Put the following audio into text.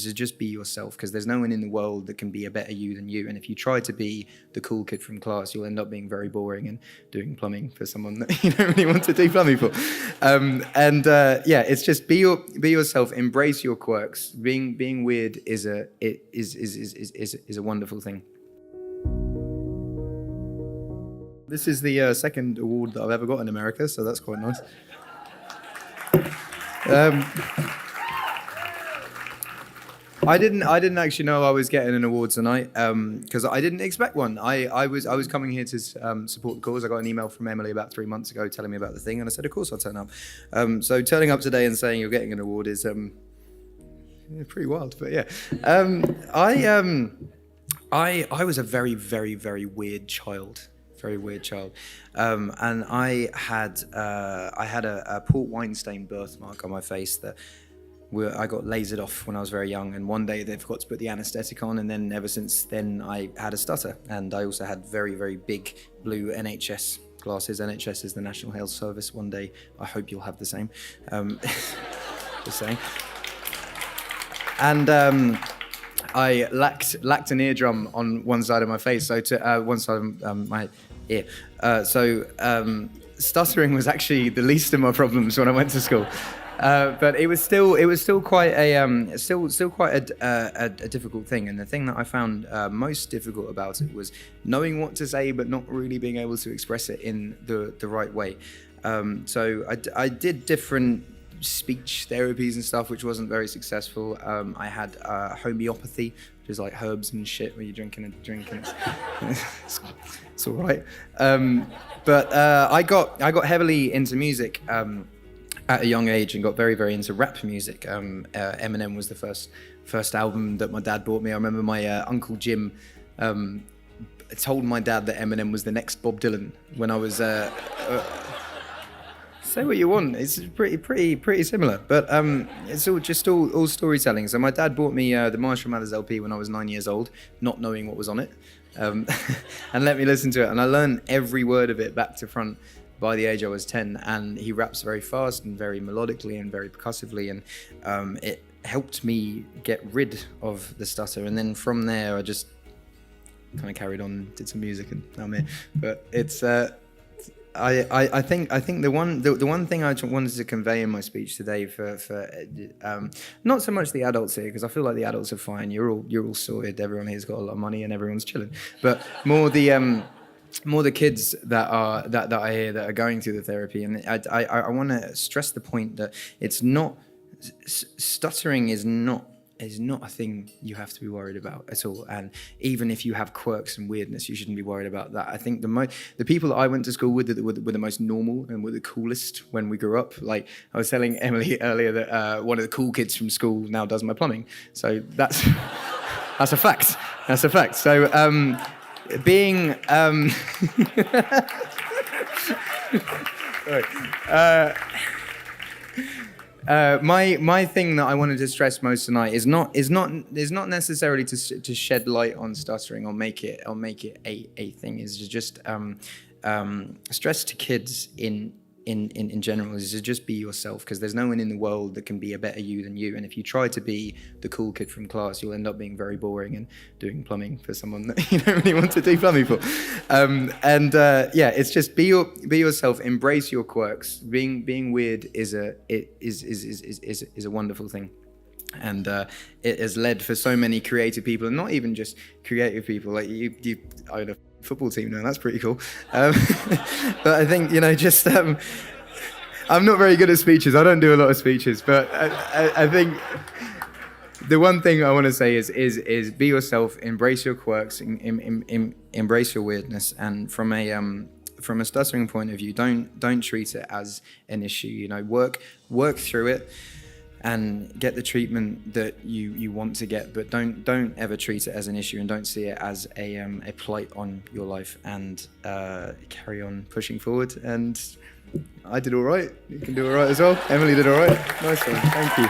is just be yourself, because there's no one in the world that can be a better you than you. And if you try to be the cool kid from class, you'll end up being very boring and doing plumbing for someone that you don't really want to do plumbing for. Yeah, it's just be yourself, embrace your quirks. Being weird is a wonderful thing. This is the second award that I've ever got in America, so that's quite nice. I didn't actually know I was getting an award tonight, because I didn't expect one. I was coming here to support the cause. I got an email from Emily about 3 months ago telling me about the thing, and I said, of course I'll turn up. So turning up today and saying you're getting an award is pretty wild, but yeah. I was a very, very, very weird child. Very weird child, and I had a port wine stained birthmark on my face that I got lasered off when I was very young, and one day they forgot to put the anaesthetic on, and then ever since then I had a stutter, and I also had very, very big blue NHS glasses. NHS is the National Health Service. One day I hope you'll have the same. Just saying. And I lacked an eardrum on one side of my face, so to one side of my ear. Stuttering was actually the least of my problems when I went to school. But it was still quite a difficult thing. And the thing that I found most difficult about it was knowing what to say, but not really being able to express it in the right way. So I did different speech therapies and stuff, which wasn't very successful. I had homeopathy, which is like herbs and shit where you're drinking a drink and it's all right. But I got heavily into music at a young age and got very, very into rap music. Eminem was the first album that my dad bought me. I remember my Uncle Jim told my dad that Eminem was the next Bob Dylan when I was say what you want. It's pretty similar, but it's all storytelling. So my dad bought me the Marshall Mathers LP when I was 9 years old, not knowing what was on it, and let me listen to it. And I learned every word of it back to front by the age I was 10. And he raps very fast and very melodically and very percussively, and it helped me get rid of the stutter. And then from there, I just kind of carried on, did some music, and now I'm here. But it's I think the one thing I wanted to convey in my speech today for not so much the adults here, because I feel like the adults are fine. You're all sorted. Everyone here's got a lot of money and everyone's chilling. But more the kids that I hear that are going through the therapy, and I want to stress the point that it's not stuttering is not a thing you have to be worried about at all. And even if you have quirks and weirdness, you shouldn't be worried about that. I think the people that I went to school with were the most normal and were the coolest when we grew up. Like I was telling Emily earlier that one of the cool kids from school now does my plumbing. So that's a fact. That's a fact. So being my thing that I wanted to stress most tonight is not necessarily to shed light on stuttering or make it a thing. Is just stress to kids in general is to just be yourself, because there's no one in the world that can be a better you than you. And if you try to be the cool kid from class, you'll end up being very boring and doing plumbing for someone that you don't really want to do plumbing for. Yeah, it's just be yourself, embrace your quirks. Being weird is a wonderful thing. And it has led for so many creative people, and not even just creative people. Like you own a football team now, that's pretty cool. But I think, just I'm not very good at speeches. I don't do a lot of speeches, but I think the one thing I want to say is be yourself, embrace your quirks, embrace your weirdness, and from a stuttering point of view, don't treat it as an issue. Work through it and get the treatment that you want to get, but don't ever treat it as an issue, and don't see it as a plight on your life, and carry on pushing forward. And I did all right. You can do all right as well. Emily did all right. Nice one. Thank you.